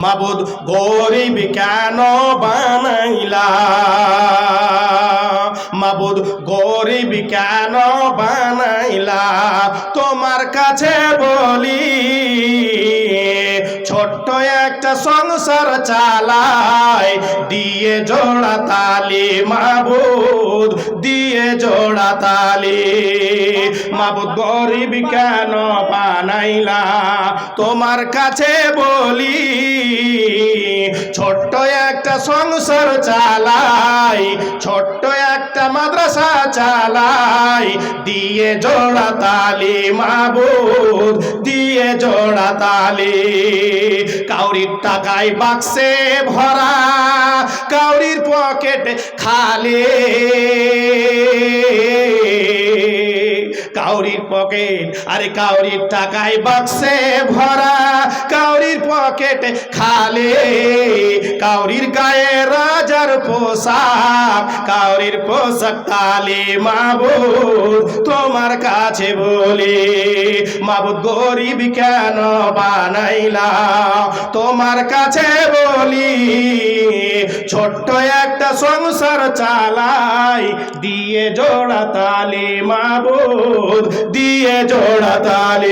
মাবুদ গরিব কেন বানাইলা, মাবুদ গরিব কেন বানাইলা, তোমার কাছে বলি ছোট্ট একটা সংসার চালাই, দিয়ে জোড়া তালি মাবুদ, দিয়ে জোড়া তালি। মাবুদ গরিব কেন বানাইলা, তোমার কাছে বলি ছোট্ট একটা সংসার চালাই, ছোট্ট একটা মাদ্রাসা চালাই, দিয়ে জোড়া তালি মাবুদ, দিয়ে জোড়া তালি। কাউরির টাকায় বাক্সে ভরা, কাউরির পকেটে খালি, কাউরির পকেট আরে কাউরির টাকায় বাক্সে ভরা, কাউরির পকেটে খালি, কাউরির গায়ে রাজার পোশাক, কাউরির পোশাক তালি মাবুদ, তোমার কাছে বলি মাবুদ গরিব কেন বানাইলা, তোমার কাছে বলি ছোট্ট একটা সংসার চালাই, দিয়ে জোড়া তালি মাবুদ, দিয়ে জোড়া তালি।